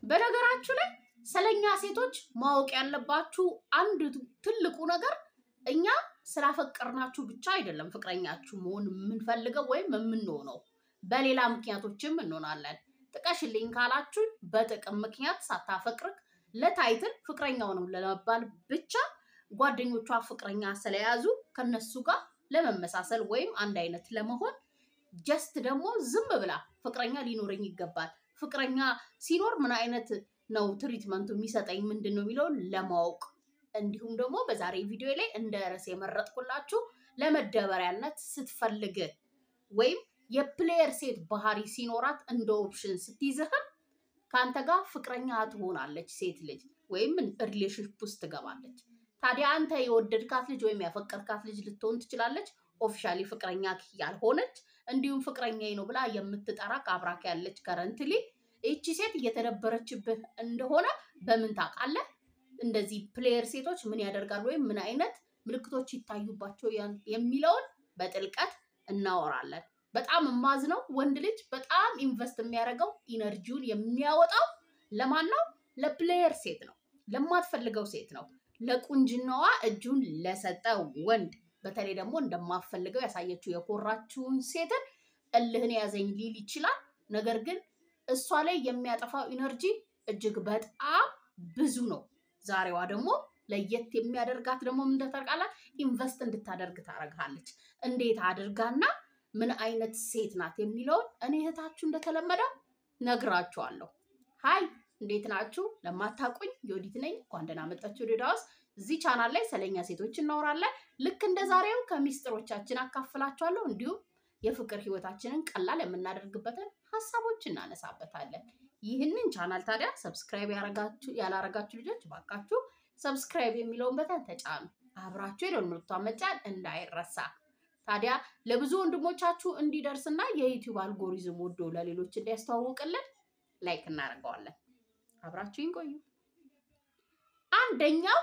በነገራችሁ ላይ ስለኛ ሴቶች ማወቅ ያለባችሁ አንድ ትልቁ ነገር እኛ ስላፈቀርናችሁ ብቻ አይደለም ፍቅረኛችሁ መሆን የምንፈልገው ወይም የምንሆነው በሌላ ምክንያቶችም እንሆናለን። ጥቀሽልኝ ካላችሁ በጥቅም ምክንያት ሳታፈቅርክ ለታይትል ፍቅረኛው ነው ለመባል ብቻ ጓደኞቿ ፍቅረኛ ስለያዙ ከነሱ ጋር ለመመሳሰል ወይም አንድ አይነት ለመሆን ጀስት ደግሞ ዝም ብላ ፍቅረኛ ሊኖረኝ ይገባል ፍቅረኛ ሲኖር ምን አይነት ነው ትሪትመንቱ የሚሰጠኝ ምንድነው የሚለው ለማወቅ እንዲሁም ደግሞ በዛሬ ቪዲዮ ላይ እንደ ርዕስ የመረጥኩላችሁ ለመደበሪያነት ስትፈልግ ወይም የፕሌየር ሴት ባህሪ ሲኖራት እንደ ኦፕሽን ስትይዝህ ካንተ ጋር ፍቅረኛ ትሆናለች ሴት ልጅ ወይም ሪሌሽንሺፕ ውስጥ ትገባለች። ታዲያ አንተ የወደድካት ልጅ ወይም ያፈቀርካት ልጅ ልትሆን ትችላለች ኦፊሻሊ ፍቅረኛ ያልሆነች እንዲሁም ፍቅረኛዬ ነው ብላ የምትጠራ አብራክ ያለች ከረንትሊ እቺ ሴት እየተደበረችብህ እንደሆነ በምን ታውቃለህ? እንደዚህ ፕሌየር ሴቶች ምን ያደርጋሉ ወይም ምን አይነት ምልክቶች ይታዩባቸው የሚለውን በጥልቀት እናወራለን። በጣም ማዝነው ወንድ ልጅ በጣም ኢንቨስት የሚያደርገው ኢነርጂውን የሚያወጣው ለማን ነው? ለፕሌየር ሴት ነው፣ ለማትፈልገው ሴት ነው። ለቁንጅናዋ እጁን ለሰጠው ወንድ በተለይ ደግሞ እንደማፈልገው ያሳየችው የኮራችውን ሴትን እልህን ያዘኝ ሊል ይችላል። ነገር ግን እሷ ላይ የሚያጠፋው ኢነርጂ እጅግ በጣም ብዙ ነው። ዛሬዋ ደግሞ ለየት የሚያደርጋት ደግሞ ምን ተጠርቃላት ኢንቨስት እንድታደርግ ታረጋለች። እንዴት አድርጋና ምን አይነት ሴት ናት የሚለው እኔ እህታችሁ እንደተለመደው ነግራችኋለሁ። ሃይ እንዴት ናችሁ? ለማታቁኝ ዮዲት ነኝ። እንኳን ደህና መጣችሁ ወደ ዳውስ። እዚህ ቻናል ላይ ስለኛ ሴቶች እናወራለን። ልክ እንደ ዛሬው ከሚስጥሮቻችን አካፍላችኋለሁ። እንዲሁም የፍቅር ህይወታችንን ቀላል የምናደርግበትን ሐሳቦች እናነሳበታለን። ይህንን ቻናል ታዲያ ሰብስክራይብ ያላረጋችሁ ልጆች ባካችሁ ሰብስክራይብ የሚለውን በተን ተጫኑ። አብራችሁ የደወል ምልክቷን መጫን እንዳይረሳ። ታዲያ ለብዙ ወንድሞቻችሁ እንዲደርስና የዩቲዩብ አልጎሪዝም ወዶ ለሌሎች እንዲያስተዋውቅልን ላይክ እናደርገዋለን። አብራችሁኝ ቆዩ። አንደኛው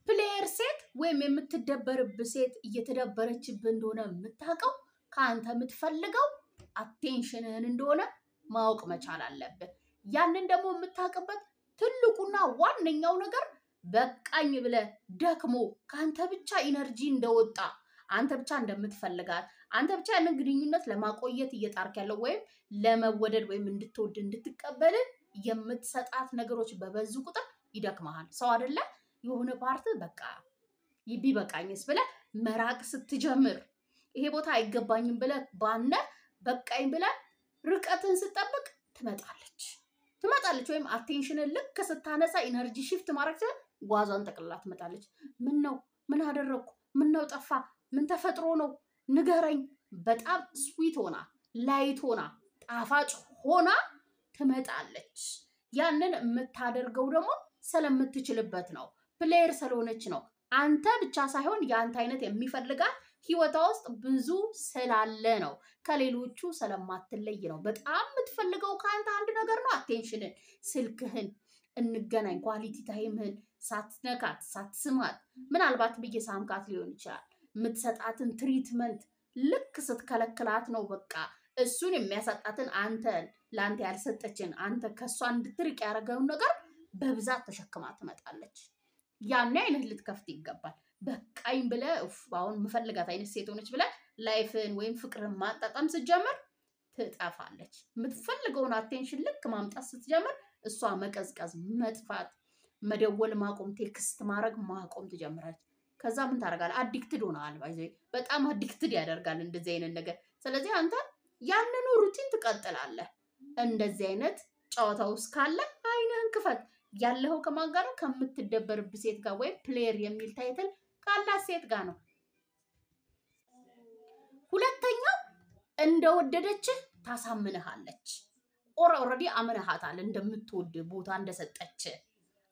ፕሌየር ሴት ወይም የምትደበርብ ሴት እየተደበረችብ እንደሆነ የምታውቀው ካንተ የምትፈልገው አቴንሽንህን እንደሆነ ማወቅ መቻል አለብህ። ያንን ደግሞ የምታውቅበት ትልቁና ዋነኛው ነገር በቃኝ ብለ ደክሞ ካንተ ብቻ ኢነርጂ እንደወጣ አንተ ብቻ እንደምትፈልጋት አንተ ብቻ ያንን ግንኙነት ለማቆየት እየጣርክ ያለው ወይም ለመወደድ ወይም እንድትወድ እንድትቀበል የምትሰጣት ነገሮች በበዙ ቁጥር ይደክማል። ሰው አይደለ የሆነ ፓርት በቃ ይቢበቃኝስ ብለ መራቅ ስትጀምር ይሄ ቦታ አይገባኝም ብለ ባነ በቃኝ ብለ ርቀትን ስትጠብቅ ትመጣለች ወይም አቴንሽንን ልክ ስታነሳ ኢነርጂ shift ማድረግ ጓዟን ጠቅልላ ትመጣለች። ምን ነው ምን አደረኩ ምን ነው ጠፋ ምን ተፈጥሮ ነው ንገረኝ። በጣም ስዊት ሆና ላይት ሆና ጣፋጭ ሆና ትመጣለች። ያንን የምታደርገው ደግሞ ስለምትችልበት ነው፣ ፕሌየር ስለሆነች ነው። አንተ ብቻ ሳይሆን ያንተ አይነት የሚፈልጋት ህይወቷ ውስጥ ብዙ ስላለ ነው፣ ከሌሎቹ ስለማትለይ ነው። በጣም የምትፈልገው ካንተ አንድ ነገር ነው፣ አቴንሽንን፣ ስልክህን፣ እንገናኝ ኳሊቲ ታይምህን ሳትነካት ሳትስማት ምናልባት በየሳምካት ሊሆን ይችላል የምትሰጣትን ትሪትመንት ልክ ስትከለክላት ነው በቃ እሱን የሚያሰጣትን አንተን ለአንተ ያልሰጠችን አንተ ከሷ እንድትርቅ ያደረገውን ነገር በብዛት ተሸክማ ትመጣለች። ያን አይነት ልትከፍት ይገባል። በቃኝ ብለ አሁን መፈልጋት አይነት ሴት ሆነች ብለ ላይፍን ወይም ፍቅርን ማጣጣም ስትጀምር ትጠፋለች። የምትፈልገውን አቴንሽን ልክ ማምጣት ስትጀምር እሷ መቀዝቀዝ መጥፋት መደወል ማቆም ቴክስት ማድረግ ማቆም ትጀምራለች። ከዛ ምን ታደርጋለህ? አዲክትድ ሆነሃል። ባይዘይ በጣም አዲክትድ ያደርጋል እንደዚህ አይነት ነገር። ስለዚህ አንተ ያንኑ ሩቲን ትቀጥላለህ። እንደዚህ አይነት ጨዋታ ውስጥ ካለ አይንህን ክፈት። ያለው ከማን ጋር ነው? ከምትደበርብ ሴት ጋር ወይ ፕሌየር የሚል ታይትል ካላት ሴት ጋር ነው። ሁለተኛው እንደወደደች ታሳምንሃለች። ኦልሬዲ አመነሃታል እንደምትወድ ቦታ እንደሰጠች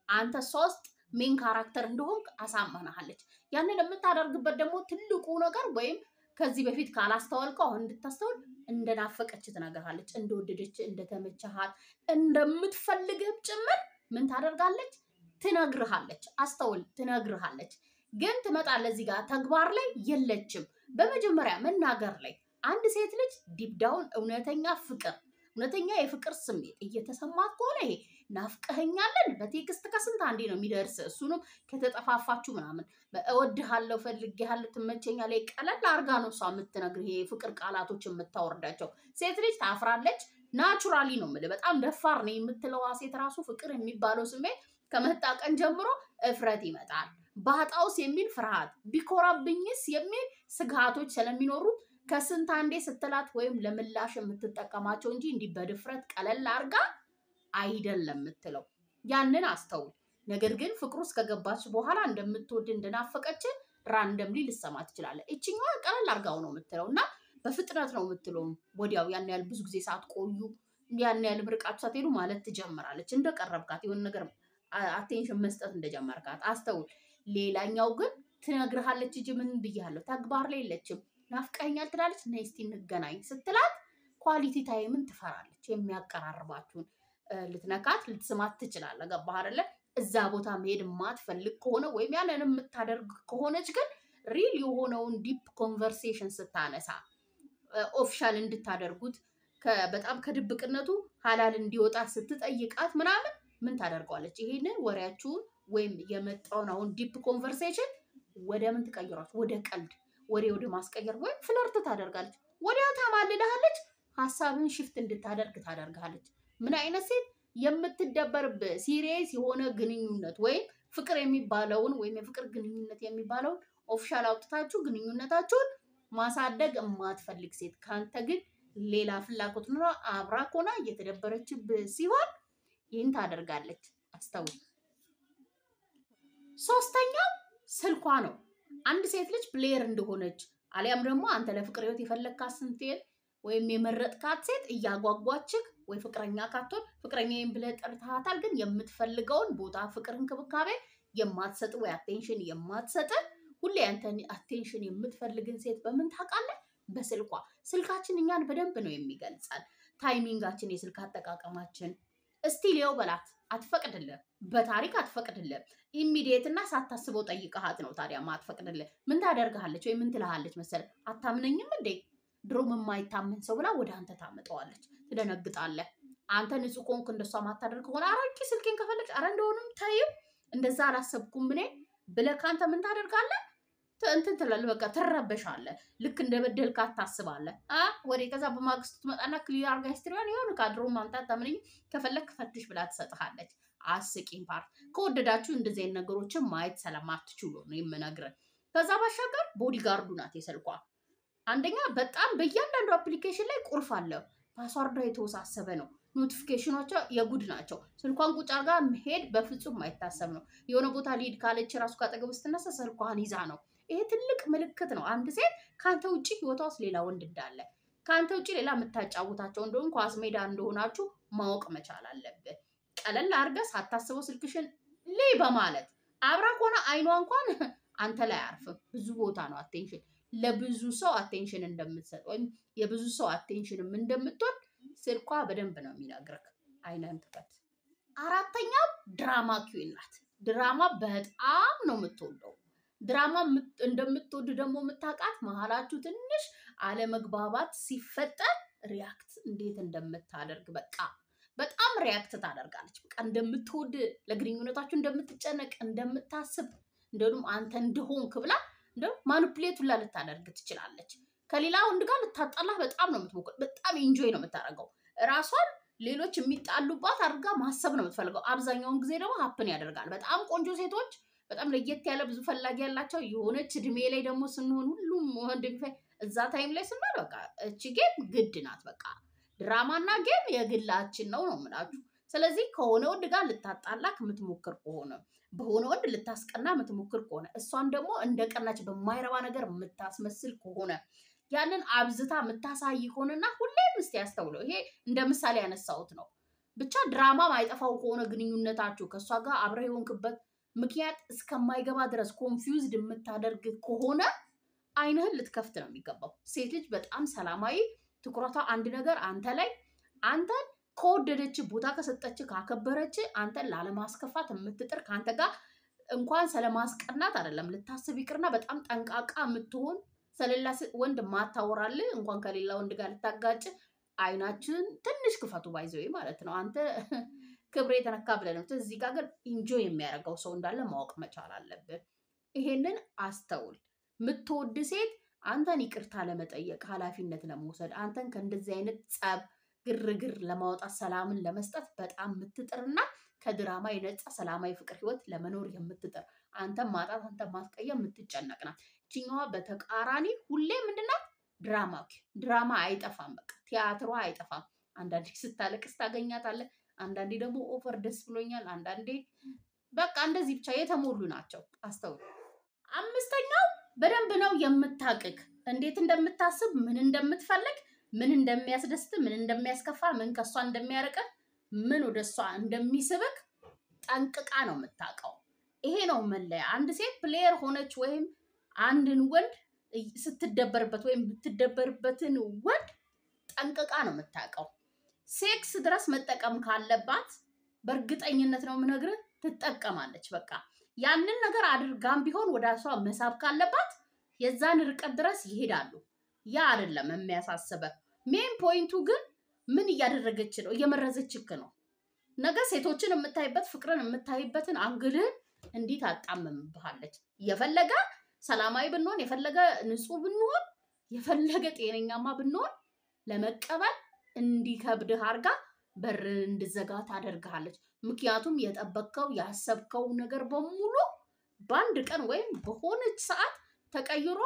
አንተ ሶስት ሜን ካራክተር እንደሆንክ አሳምናሃለች። ያንን የምታደርግበት ደግሞ ትልቁ ነገር ወይም ከዚህ በፊት ካላስተዋልከው አሁን እንድታስተውል እንደናፈቀች ትነግርሃለች፣ እንደወደደች እንደተመቸሃት እንደምትፈልግህ ጭምር ምን ታደርጋለች? ትነግርሃለች። አስተውል፣ ትነግርሃለች። ግን ትመጣለች እዚህ ጋር ተግባር ላይ የለችም። በመጀመሪያ መናገር ላይ አንድ ሴት ልጅ ዲፕ ዳውን እውነተኛ ፍቅር እውነተኛ የፍቅር ስሜት እየተሰማት ከሆነ ይሄ ናፍቀኸኛለን በቴክስት ከስንት አንዴ ነው የሚደርስ እሱንም ከተጠፋፋችሁ ምናምን እወድሃለሁ ፈልጌሃለሁ ትመቸኛለህ ቀለል አርጋ ነው እሷ የምትነግር ይሄ ፍቅር ቃላቶች የምታወርዳቸው ሴት ልጅ ታፍራለች ናቹራሊ ነው የምልህ በጣም ደፋር ነው የምትለው ሴት ራሱ ፍቅር የሚባለው ስሜት ከመጣ ቀን ጀምሮ እፍረት ይመጣል ባጣውስ የሚል ፍርሃት ቢኮራብኝስ የሚል ስጋቶች ስለሚኖሩ ከስንት አንዴ ስትላት ወይም ለምላሽ የምትጠቀማቸው እንጂ እንዲህ በድፍረት ቀለል አርጋ አይደለም የምትለው ያንን አስተውል ነገር ግን ፍቅሩ እስከገባች በኋላ እንደምትወድ እንደናፈቀች ራንደምሊ ልሰማ ትችላለህ እቺኛዋ ቀለል አርጋው ነው የምትለውና በፍጥነት ነው የምትለው ወዲያው ያን ያህል ብዙ ጊዜ ሳትቆዩ ያን ያህል ምርቃችሁ ሳትሄዱ ማለት ትጀምራለች እንደቀረብካት የሆነ ነገር አቴንሽን መስጠት እንደጀመርካት አስተውል ሌላኛው ግን ትነግርሃለች እንጂ ምን ብያለሁ ተግባር ላይ የለችም ናፍቀኛል ትላለች ነይ እስቲ እንገናኝ ስትላት ኳሊቲ ታይምን ትፈራለች የሚያቀራርባችሁን ልትነካት ልትስማት ትችላለህ ገባህ አይደለ እዛ ቦታ መሄድ ማትፈልግ ከሆነ ወይም ያንን የምታደርግ ከሆነች ግን ሪል የሆነውን ዲፕ ኮንቨርሴሽን ስታነሳ ኦፊሻል እንድታደርጉት በጣም ከድብቅነቱ ሐላል እንዲወጣ ስትጠይቃት ምናምን ምን ታደርጋለች ይሄንን ወሬያችሁን ወይም የመጣውን አሁን ዲፕ ኮንቨርሴሽን ወደ ምን ትቀይሯት ወደ ቀልድ ወደ ማስቀየር ወይ ፍለርት ታደርጋለች ወዲያው ታማልልሃለች ሐሳብን ሽፍት እንድታደርግ ታደርጋለች ምን አይነት ሴት የምትደበርብ ሲሪየስ የሆነ ግንኙነት ወይ ፍቅር የሚባለውን ወይ የፍቅር ግንኙነት የሚባለውን ኦፊሻል አውጥታችሁ ግንኙነታችሁን ማሳደግ የማትፈልግ ሴት ካንተ ግን ሌላ ፍላጎት ኑሮ አብራክ ሆና እየተደበረችብ ሲሆን ይህን ታደርጋለች አስተውል ሶስተኛው ስልኳ ነው አንድ ሴት ልጅ ፕሌየር እንደሆነች አሊያም ደግሞ አንተ ለፍቅር ህይወት የፈለግካት ስንቴል ወይም የመረጥካት ሴት እያጓጓችክ ወይ ፍቅረኛ ካቶን ፍቅረኛዬን ብለህ ጠርተሃታል ግን የምትፈልገውን ቦታ ፍቅር እንክብካቤ የማትሰጥ ወይ አቴንሽን የማትሰጥ ሁሌ አንተን አቴንሽን የምትፈልግን ሴት በምን ታውቃለህ በስልኳ ስልካችን እኛን በደንብ ነው የሚገልጻል ታይሚንጋችን የስልክ አጠቃቀማችን እስቲ ሊዮ በላት አትፈቅድልህ በታሪክ አትፈቅድልህ ኢሚዲየት እና ሳታስበው ጠይቀሃት ነው ታዲያ ማትፈቅድልህ ምን ታደርጋለች ወይ ምን ትልሃለች መሰል አታምነኝም እንዴ ድሮም የማይታመን ሰው ብላ ወደ አንተ ታመጣዋለች ትደነግጣለህ አንተ ንጹህ ኮንክ እንደሷ ማታደርግ ሆነ አራቂ ስልኬን ከፈለግሽ አረ እንደሆነም ታዩ እንደዛ አላሰብኩም እኔ ብለህ አንተ ምን ታደርጋለህ እንትን ትላለህ በቃ ትረበሻለህ ልክ እንደበደልካት ታስባለህ ወደ ከዛ በማግስቱ ትመጣና ክሊር አርጋ ሂስትሪዋን ይሁን ካድሮ ማምጣት ታምነኝ ከፈለክ ፈትሽ ብላ ትሰጥሃለች አስቂኝ ፓርት ከወደዳችሁ እንደዚህ አይነት ነገሮችን ማየት ስለማትችሉ ነው የምነግርህ ከዛ ባሻገር ቦዲጋርዱ ናት የስልኳ አንደኛ በጣም በእያንዳንዱ አፕሊኬሽን ላይ ቁልፍ አለ ፓስወርዷ የተወሳሰበ ነው ኖቲፊኬሽኖቿ የጉድ ናቸው ስልኳን ቁጭ አርጋ መሄድ በፍጹም ማይታሰብ ነው የሆነ ቦታ ሊድ ካለች ራሱ ካጠገብ ስትነሳ ስልኳን ይዛ ነው ይሄ ትልቅ ምልክት ነው አንድ ሴት ካንተ ውጪ ህይወቷ ውስጥ ሌላ ወንድ እንዳለ ካንተ ውጪ ሌላ የምታጫውታቸው እንደሆነ ኳስ ሜዳ እንደሆናችሁ ማወቅ መቻል አለብህ ቀለል አርገህ ሳታስበው ስልክሽን ላይ በማለት አብራክ ሆነ አይኗ እንኳን አንተ ላይ አርፍም ብዙ ቦታ ነው አቴንሽን ለብዙ ሰው አቴንሽን እንደምትሰጥ ወይ የብዙ ሰው አቴንሽንም እንደምትወድ ስልኳ በደንብ ነው የሚነግርክ አይነን ተከት አራተኛው ድራማ ኩዊን ናት ድራማ በጣም ነው የምትወደው ድራማ እንደምትወድ ደግሞ የምታውቃት መሃላችሁ ትንሽ አለመግባባት ሲፈጠር ሪያክት እንዴት እንደምታደርግ በቃ በጣም ሪያክት ታደርጋለች በቃ እንደምትወድ ለግንኙነታችሁ እንደምትጨነቅ እንደምታስብ እንደውም አንተ እንደሆንክ ብላ እንደው ማኒፑሌት ሁላ ልታደርግ ትችላለች ከሌላ ወንድ ጋር ልታጣላህ በጣም ነው የምትሞክረው በጣም ኢንጆይ ነው የምታደርገው ራሷን ሌሎች የሚጣሉባት አድርጋ ማሰብ ነው የምትፈልገው አብዛኛውን ጊዜ ደግሞ ሀፕን ያደርጋል በጣም ቆንጆ ሴቶች በጣም ለየት ያለ ብዙ ፈላጊ ያላቸው የሆነች እድሜ ላይ ደግሞ ስንሆን ሁሉም ወንድ ቢፈይ እዛ ታይም ላይ ስንሆን በቃ እቺ ጌም ግድ ናት በቃ ድራማና ጌም የግላችን ነው የምላችሁ ስለዚህ ከሆነ ወንድ ጋር ልታጣላክ የምትሞክር ከሆነ በሆነ ወንድ ልታስቀና የምትሞክር ከሆነ እሷን ደግሞ እንደቀናች በማይረባ ነገር የምታስመስል ከሆነ ያንን አብዝታ የምታሳይ ከሆነና ሁሌም እስቲ ያስተውለው ይሄ እንደ ምሳሌ ያነሳሁት ነው ብቻ ድራማ ማይጠፋው ከሆነ ግንኙነታችሁ ከሷ ጋር አብረህ የሆንክበት ምክንያት እስከማይገባ ድረስ ኮንፊውዝድ የምታደርግ ከሆነ አይንህን ልትከፍት ነው የሚገባው ሴት ልጅ በጣም ሰላማዊ ትኩረቷ አንድ ነገር አንተ ላይ አንተን ከወደደች ቦታ ከሰጠች ካከበረች አንተን ላለማስከፋት የምትጥር ካንተ ጋር እንኳን ስለማስቀናት አይደለም ልታስብ ይቅርና በጣም ጠንቃቃ የምትሆን ስለሌላ ወንድ ማታወራል እንኳን ከሌላ ወንድ ጋር ልታጋጭ አይናችን ትንሽ ክፈቱ ባይዘው ማለት ነው አንተ ክብሬ ተነካ ብለህ ነው። እዚህ ጋር ግን ኢንጆይ የሚያደርገው ሰው እንዳለ ማወቅ መቻል አለብህ። ይሄንን አስተውል። የምትወድ ሴት አንተን ይቅርታ ለመጠየቅ ኃላፊነት ለመውሰድ አንተን ከእንደዚህ አይነት ጸብ ግርግር ለማውጣት ሰላምን ለመስጠት በጣም የምትጥርና ከድራማ የነጻ ሰላማዊ ፍቅር ህይወት ለመኖር የምትጥር አንተን ማጣት አንተን ማስቀየም የምትጨነቅ ናት። እችኛዋ በተቃራኒ ሁሌ ምንድናት? ድራማ አይጠፋም። በቃ ቲያትሯ አይጠፋም። አንዳንዴ ስታለቅስ ታገኛታለህ። አንዳንዴ ደግሞ ኦቨር ደስ ብሎኛል፣ አንዳንዴ በቃ እንደዚህ ብቻ የተሞሉ ናቸው። አስተውል። አምስተኛው በደንብ ነው የምታቅቅ። እንዴት እንደምታስብ፣ ምን እንደምትፈልግ፣ ምን እንደሚያስደስት፣ ምን እንደሚያስከፋ፣ ምን ከሷ እንደሚያርቅህ፣ ምን ወደሷ እንደሚስብክ ጠንቅቃ ነው የምታውቀው። ይሄ ነው መለያ። አንድ ሴት ፕሌየር ሆነች ወይም አንድን ወንድ ስትደበርበት ወይም የምትደበርበትን ወንድ ጠንቅቃ ነው የምታውቀው። ሴክስ ድረስ መጠቀም ካለባት በእርግጠኝነት ነው የምነግርህ ትጠቀማለች። በቃ ያንን ነገር አድርጋም ቢሆን ወደ እሷ መሳብ ካለባት የዛን ርቀት ድረስ ይሄዳሉ። ያ አይደለም የሚያሳስበ። ሜን ፖይንቱ ግን ምን እያደረገች ነው? እየመረዘችክ ነው። ነገ ሴቶችን የምታይበት ፍቅርን የምታይበትን አንግልህን እንዲህ ታጣምምብሃለች። የፈለገ ሰላማዊ ብንሆን፣ የፈለገ ንጹህ ብንሆን፣ የፈለገ ጤነኛማ ብንሆን ለመቀበል እንዲከብድህ አድርጋ በርን እንድዘጋ ታደርግሃለች። ምክንያቱም የጠበቅከው ያሰብከው ነገር በሙሉ በአንድ ቀን ወይም በሆነች ሰዓት ተቀይሮ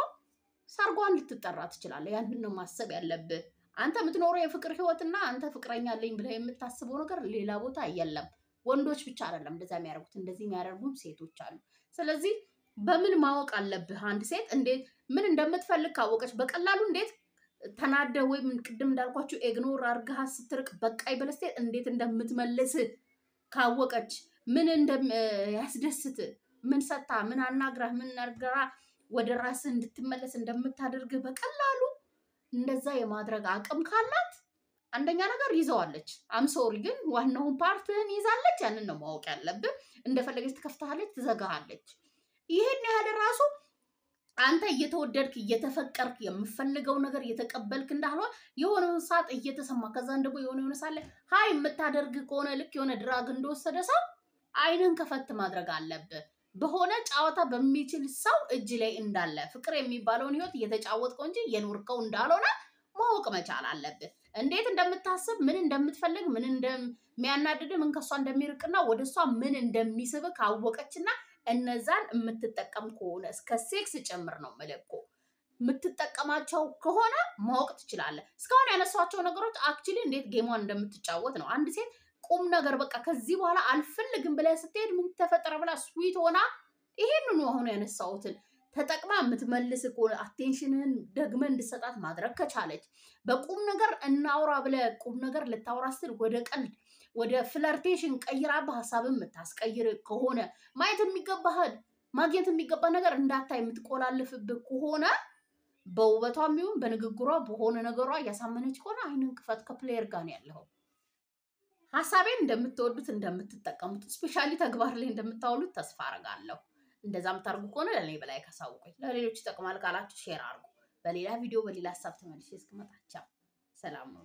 ሰርጓን ልትጠራ ትችላለህ። ያንን ነው ማሰብ ያለብህ። አንተ የምትኖረው የፍቅር ህይወትና አንተ ፍቅረኛ አለኝ ብለህ የምታስበው ነገር ሌላ ቦታ የለም። ወንዶች ብቻ አይደለም እንደዛ የሚያደርጉት፣ እንደዚህ የሚያደርጉም ሴቶች አሉ። ስለዚህ በምን ማወቅ አለብህ? አንድ ሴት እንዴት ምን እንደምትፈልግ ካወቀች በቀላሉ እንዴት ተናደ ወይም ቅድም እንዳልኳችሁ ኢግኖር አርጋህ ስትርቅ በቃይ ብለህ ስትሄድ እንዴት እንደምትመልስ ካወቀች፣ ምን እንደሚያስደስት፣ ምን ሰታ፣ ምን አናግራ፣ ምን ነርገራ ወደ ራስህ እንድትመለስ እንደምታደርግ በቀላሉ እንደዛ የማድረግ አቅም ካላት አንደኛ ነገር ይዘዋለች። አምሶሪ ግን ዋናውን ፓርትህን ይዛለች። ያንን ነው ማወቅ ያለብህ። እንደፈለገች ትከፍታለች፣ ትዘጋሃለች። ይሄን ያህል ራሱ አንተ እየተወደድክ እየተፈቀርክ የምፈልገው ነገር እየተቀበልክ እንዳልሆነ የሆነ ሰዓት እየተሰማ ከዛን ደግሞ የሆነ ሳለ ሃይ የምታደርግ ከሆነ ልክ የሆነ ድራግ እንደወሰደ ሰው አይንን ከፈት ማድረግ አለብህ። በሆነ ጨዋታ በሚችል ሰው እጅ ላይ እንዳለ ፍቅር የሚባለውን ህይወት እየተጫወትከው እንጂ የኖርከው እንዳልሆነ ማወቅ መቻል አለብህ። እንዴት እንደምታስብ፣ ምን እንደምትፈልግ፣ ምን እንደሚያናድድ፣ ምን ከሷ እንደሚርቅና ወደሷ ምን እንደሚስብ ካወቀችና እነዛን የምትጠቀም ከሆነ እስከ ሴክስ ጭምር ነው መለኮ የምትጠቀማቸው ከሆነ ማወቅ ትችላለህ። እስካሁን ያነሷቸው ነገሮች አክቹሊ እንዴት ጌሟን እንደምትጫወት ነው። አንድ ሴት ቁም ነገር በቃ ከዚህ በኋላ አልፈልግም ብለህ ስትሄድ ምን ተፈጠረ ብላ ስዊት ሆና ይሄንኑ አሁን ያነሳሁትን ተጠቅማ የምትመልስ ከሆነ አቴንሽንህን ደግመህ እንድሰጣት ማድረግ ከቻለች፣ በቁም ነገር እናውራ ብለህ ቁም ነገር ልታወራ ስትል ወደ ቀልድ ወደ ፍለርቴሽን ቀይራብህ ሀሳብን የምታስቀይር ከሆነ፣ ማየት የሚገባህን ማግኘት የሚገባ ነገር እንዳታይ የምትቆላልፍብህ ከሆነ፣ በውበቷም ይሁን በንግግሯ በሆነ ነገሯ እያሳመነች ከሆነ አይንን ክፈት። ከፕሌየር ጋር ነው ያለው። ሀሳቤን እንደምትወዱት እንደምትጠቀሙት፣ ስፔሻሊ ተግባር ላይ እንደምታውሉት ተስፋ አደርጋለሁ። እንደዛ የምታርጉ ከሆነ ለኔ በላይ ካሳውቁኝ፣ ለሌሎች ይጠቅማል ካላችሁ ሼር አድርጉ። በሌላ ቪዲዮ በሌላ ሀሳብ ተመልሼ እስክመጣ ሰላም ነው።